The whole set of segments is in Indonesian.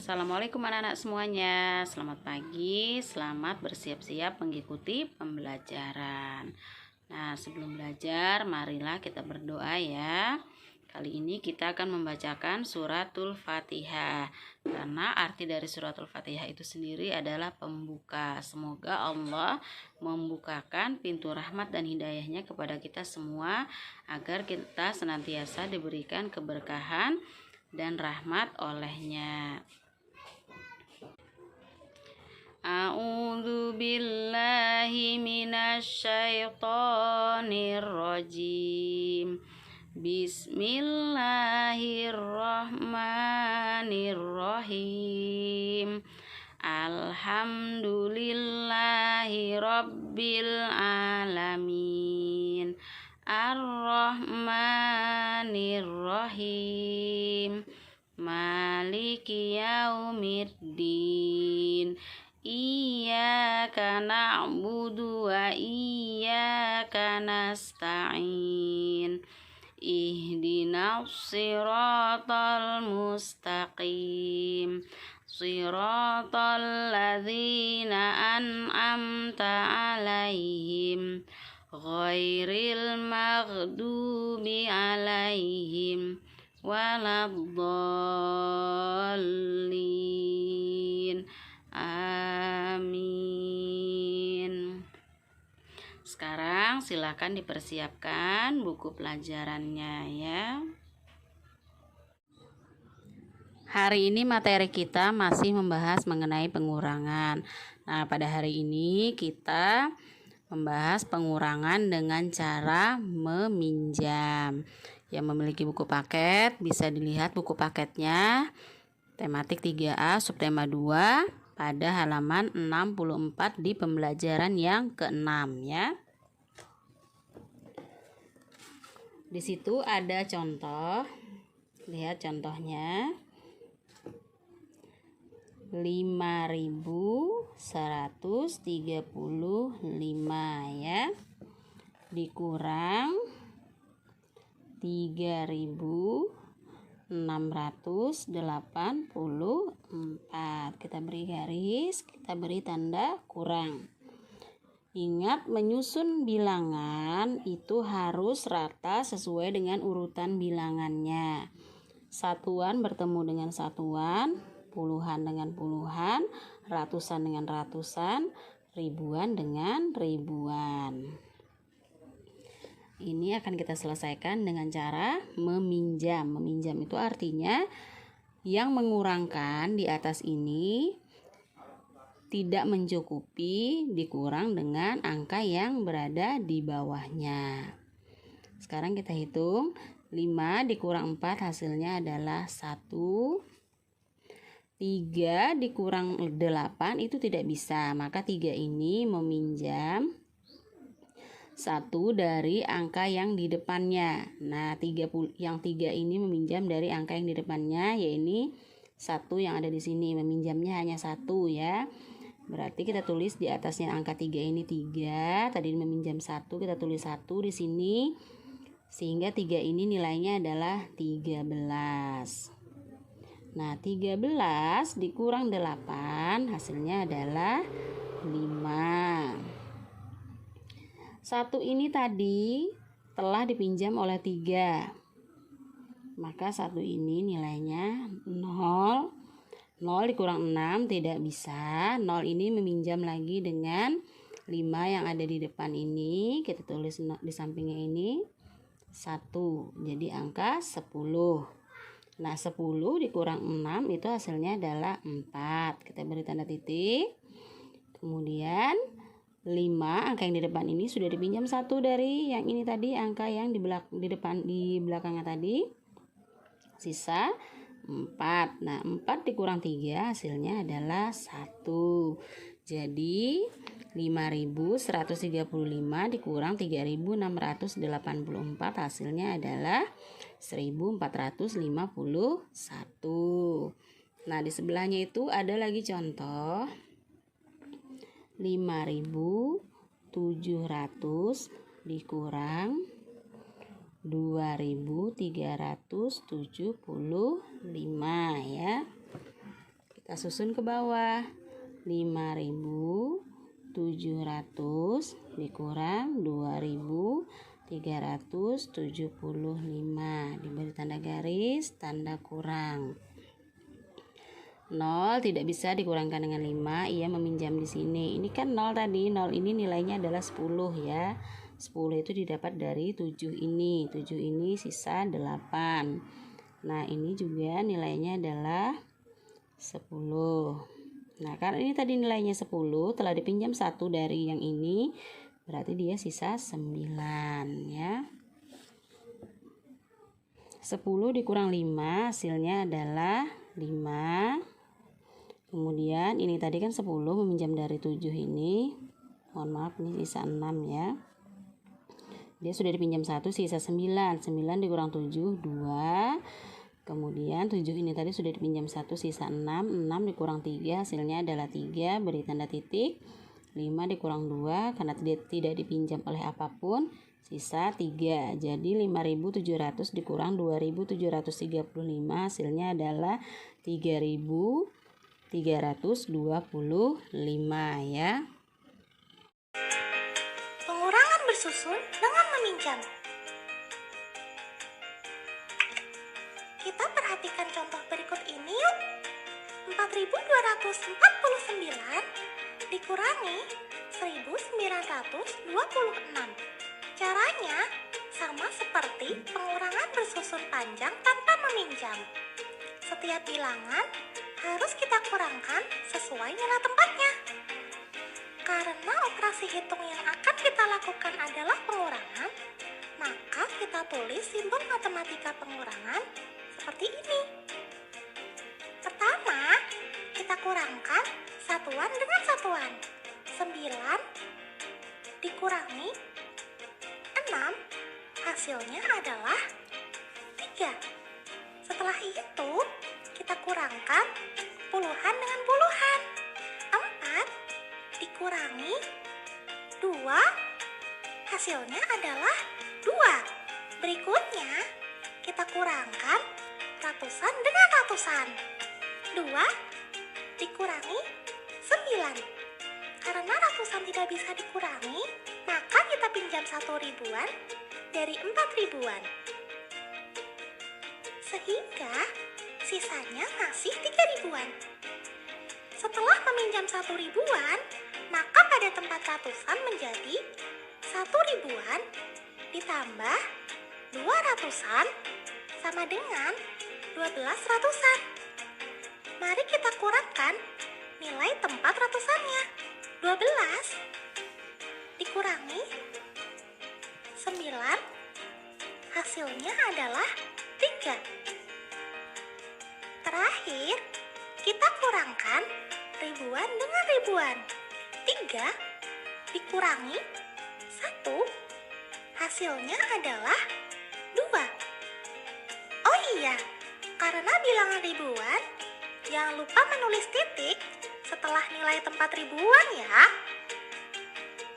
Assalamualaikum anak-anak semuanya. Selamat pagi, selamat bersiap-siap mengikuti pembelajaran. Nah, sebelum belajar, marilah kita berdoa ya. Kali ini kita akan membacakan suratul Fatihah. Karena arti dari suratul Fatihah itu sendiri adalah pembuka. Semoga Allah membukakan pintu rahmat dan hidayahnya kepada kita semua, agar kita senantiasa diberikan keberkahan dan rahmat olehnya. A'udzu billahi minasyaitonir rajim. Bismillahirrahmanirrahim. Alhamdulillahi rabbil alamin. Ar-Rahmanir-Rahim. Maliki yaumiddin. Iyyaka na'budu wa iyyaka nasta'in. Ihdinas siratal mustaqim. Siratal ladzina an'amta 'alaihim ghairil maghdubi 'alaihim waladdallin. Amin. Sekarang silakan dipersiapkan buku pelajarannya ya. Hari ini materi kita masih membahas mengenai pengurangan. Nah, pada hari ini kita membahas pengurangan dengan cara meminjam. Yang memiliki buku paket bisa dilihat buku paketnya tematik 3A subtema 2 pada halaman 64 di pembelajaran yang ke-6 ya. Di situ ada contoh. Lihat contohnya. 5.135 ya. Dikurang 3.684. Kita beri garis, kita beri tanda kurang. Ingat, menyusun bilangan itu harus rata sesuai dengan urutan bilangannya. Satuan bertemu dengan satuan, puluhan dengan puluhan, ratusan dengan ratusan, ribuan dengan ribuan. Ini akan kita selesaikan dengan cara meminjam. Meminjam itu artinya yang mengurangkan di atas ini tidak mencukupi, dikurang dengan angka yang berada di bawahnya. Sekarang kita hitung. 5 dikurang 4 hasilnya adalah 1. 3 dikurang 8 itu tidak bisa. Maka 3 ini meminjam 1 dari angka yang di depannya. Nah, yang 3 ini meminjam dari angka yang di depannya, yaitu 1 yang ada di sini. Meminjamnya hanya 1 ya. Berarti kita tulis di atasnya angka 3 ini 3. Tadi meminjam 1, kita tulis 1 di sini. Sehingga 3 ini nilainya adalah 13. Nah, 13 dikurang 8 hasilnya adalah 5. 1 ini tadi telah dipinjam oleh 3. Maka 1 ini nilainya 0. 0 dikurang 6 tidak bisa. 0 ini meminjam lagi dengan 5 yang ada di depan ini. Kita tulis di sampingnya ini 1. Jadi angka 10. Nah, 10 dikurang 6 itu hasilnya adalah 4. Kita beri tanda titik. Kemudian 5 angka yang di depan ini sudah dipinjam 1 dari yang ini tadi, angka yang di belakangnya tadi. Sisa 4. Nah, 4 dikurang 3 hasilnya adalah 1. Jadi 5.135 dikurang 3.684 hasilnya adalah 1.451. Nah, di sebelahnya itu ada lagi contoh. 5.700 dikurang 2.375 ya. Kita susun ke bawah. 5.700 dikurang 2.375. Diberi tanda garis, tanda kurang. 0 tidak bisa dikurangkan dengan 5, ia meminjam di sini. Ini kan 0 tadi, 0 ini nilainya adalah 10 ya. 10 itu didapat dari 7 ini. 7 ini sisa 8. Nah, ini juga nilainya adalah 10. Nah, karena ini tadi nilainya 10, telah dipinjam 1 dari yang ini, berarti dia sisa 9 ya. 10 dikurang 5 hasilnya adalah 5. Kemudian ini tadi kan 10 meminjam dari 7 ini. Mohon maaf, ini sisa 6 ya. Dia sudah dipinjam 1, sisa 9. 9 dikurang 7, 2. Kemudian 7 ini tadi sudah dipinjam 1, sisa 6. 6 dikurang 3 hasilnya adalah 3, beri tanda titik. 5 dikurang 2 karena tidak dipinjam oleh apapun, sisa 3. Jadi 5.700 dikurang 2.735 hasilnya adalah 3.325 ya. Pengurangan bersusun dengan meminjam. Kita perhatikan contoh berikut ini yuk. 4.249 dikurangi 1.926. Caranya sama seperti pengurangan bersusun panjang tanpa meminjam. Setiap bilangan harus kita kurangkan sesuai nilai tempatnya. Karena operasi hitung yang akan kita lakukan adalah pengurangan, maka kita tulis simbol matematika pengurangan seperti ini. Pertama, kita kurangkan satuan dengan satuan. 9 dikurangi 6, hasilnya adalah 3. Setelah itu, kita kurangkan puluhan dengan puluhan. 4 dikurangi 2, hasilnya adalah 2. Berikutnya, kita kurangkan ratusan dengan ratusan. 2 dikurangi 9. Karena ratusan tidak bisa dikurangi, maka kita pinjam 1 ribuan dari 4 ribuan. Sehingga sisanya masih 3 ribuan. Setelah meminjam 1 ribuan, maka pada tempat ratusan menjadi 1 ribuan ditambah 2 ratusan sama dengan 12 ratusan. Mari kita kurangkan nilai tempat ratusannya. 12 dikurangi 9, hasilnya adalah 3. Terakhir, kita kurangkan ribuan dengan ribuan. 3 dikurangi 1, hasilnya adalah 2. Oh iya, karena bilangan ribuan, jangan lupa menulis titik setelah nilai tempat ribuan ya.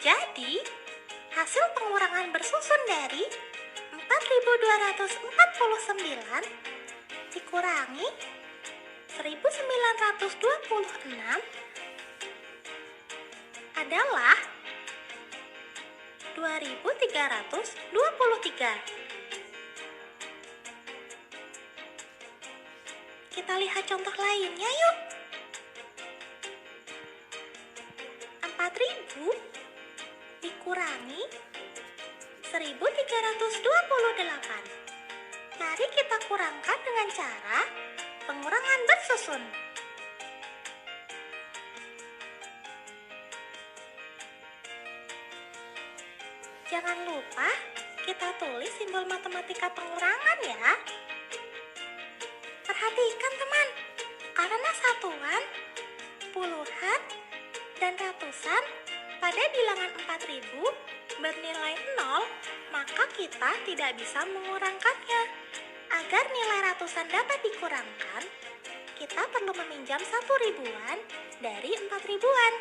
Jadi, hasil pengurangan bersusun dari 4.249 dikurangi 1.926 adalah 2.323. Kita lihat contoh lainnya yuk. 4.000 dikurangi 1.328. Mari kita kurangkan dengan cara pengurangan bersusun. Jangan lupa kita tulis simbol matematika pengurangan ya. Perhatikan teman, karena satuan, puluhan, dan ratusan pada bilangan 4.000 bernilai 0, maka kita tidak bisa mengurangkannya. Agar nilai ratusan dapat dikurangkan, kita perlu meminjam 1 ribuan dari 4 ribuan.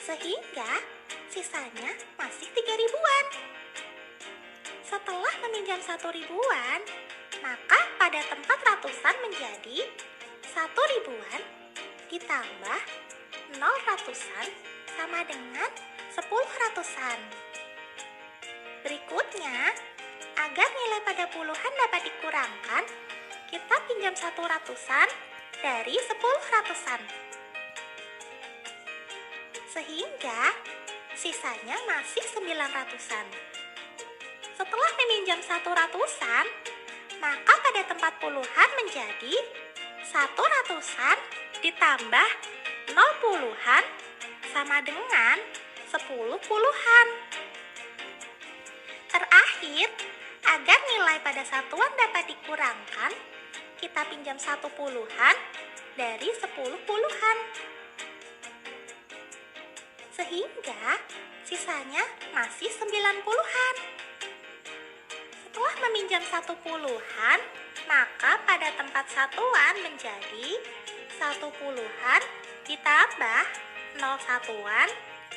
Sehingga sisanya masih 3 ribuan. Setelah meminjam 1 ribuan, maka pada tempat ratusan menjadi 1 ribuan ditambah 0 ratusan sama dengan 10 ratusan. Berikutnya, agar nilai pada puluhan dapat dikurangkan, kita pinjam 1 ratusan dari 10 ratusan. Sehingga sisanya masih 9 ratusan. Setelah meminjam 1 ratusan, maka pada tempat puluhan menjadi 1 ratusan ditambah 0 puluhan sama dengan 10 puluhan. Terakhir, agar nilai pada satuan dapat dikurangkan, kita pinjam 1 puluhan dari 10 puluhan. Sehingga sisanya masih 9 puluhan. Setelah meminjam 1 puluhan, maka pada tempat satuan menjadi 1 puluhan ditambah 0 satuan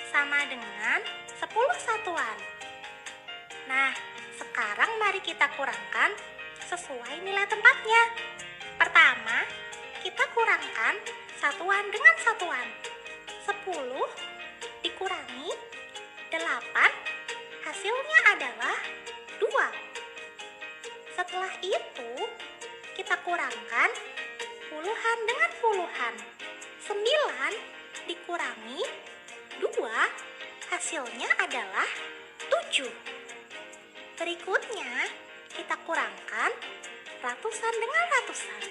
sama dengan 10 satuan. Nah, sekarang mari kita kurangkan sesuai nilai tempatnya. Pertama, kita kurangkan satuan dengan satuan. 10 dikurangi 8, hasilnya adalah 2. Setelah itu, kita kurangkan puluhan dengan puluhan. 9 dikurangi 2, hasilnya adalah 7. Berikutnya, kita kurangkan ratusan dengan ratusan.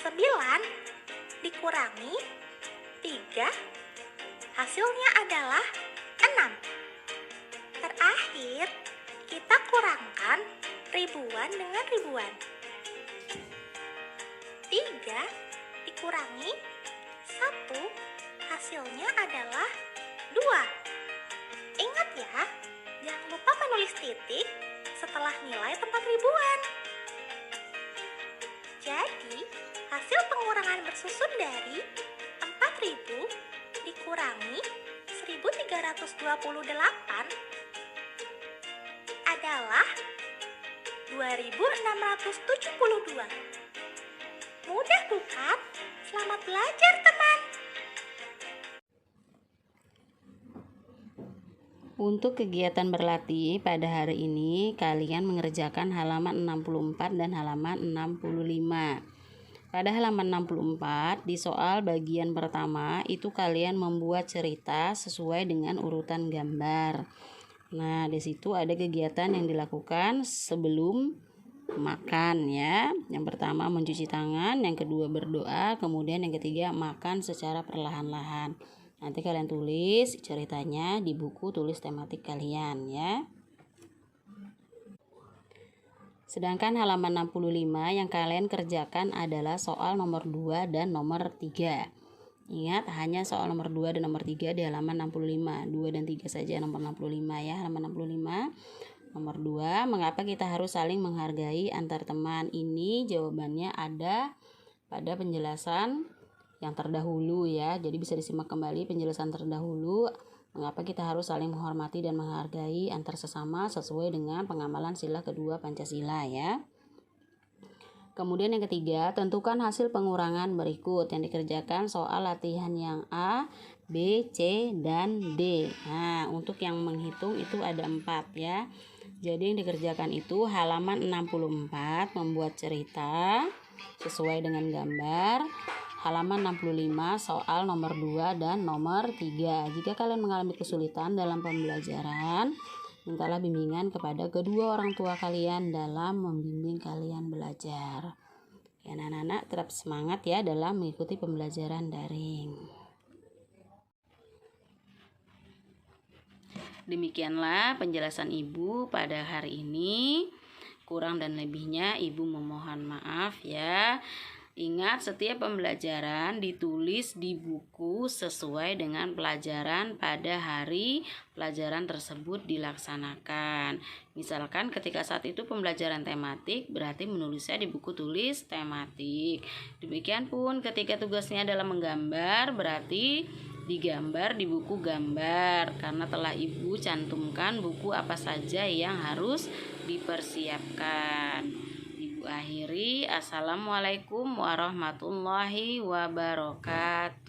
9 dikurangi 3, hasilnya adalah 6. Terakhir, kita kurangkan ribuan dengan ribuan. 3 dikurangi 1, hasilnya adalah 2. Ingat ya, jangan lupa menulis titik setelah nilai tempat ribuan. Jadi, hasil pengurangan bersusun dari 4.000 dikurangi 1.328 adalah 2.672. Mudah bukan? Selamat belajar, teman! Untuk kegiatan berlatih pada hari ini, kalian mengerjakan halaman 64 dan halaman 65. Pada halaman 64, di soal bagian pertama, itu kalian membuat cerita sesuai dengan urutan gambar. Nah, di situ ada kegiatan yang dilakukan sebelum makan ya. Yang pertama mencuci tangan, yang kedua berdoa, kemudian yang ketiga makan secara perlahan-lahan. Nanti kalian tulis ceritanya di buku tulis tematik kalian ya. Sedangkan halaman 65 yang kalian kerjakan adalah soal nomor 2 dan nomor 3. Ingat, hanya soal nomor 2 dan nomor 3 di halaman 65. 2 dan 3 saja nomor 65 ya, halaman 65. Nomor 2, mengapa kita harus saling menghargai antar teman? Ini jawabannya ada pada penjelasan yang terdahulu ya. Jadi bisa disimak kembali penjelasan terdahulu. Mengapa kita harus saling menghormati dan menghargai antar sesama sesuai dengan pengamalan sila kedua Pancasila ya. Kemudian yang ketiga, tentukan hasil pengurangan berikut yang dikerjakan soal latihan yang A, B, C, dan D. Nah, untuk yang menghitung itu ada 4 ya. Jadi yang dikerjakan itu halaman 64 membuat cerita sesuai dengan gambar. Halaman 65 soal nomor 2 dan nomor 3. Jika kalian mengalami kesulitan dalam pembelajaran, mintalah bimbingan kepada kedua orang tua kalian dalam membimbing kalian belajar. Ya, anak-anak tetap semangat ya dalam mengikuti pembelajaran daring. Demikianlah penjelasan Ibu pada hari ini. Kurang dan lebihnya Ibu memohon maaf ya. Ingat, setiap pembelajaran ditulis di buku sesuai dengan pelajaran pada hari pelajaran tersebut dilaksanakan. Misalkan ketika saat itu pembelajaran tematik, berarti menulisnya di buku tulis tematik. Demikian pun ketika tugasnya adalah menggambar, berarti digambar di buku gambar. Karena telah Ibu cantumkan buku apa saja yang harus dipersiapkan. Ibu Akhiri, assalamualaikum warahmatullahi wabarakatuh.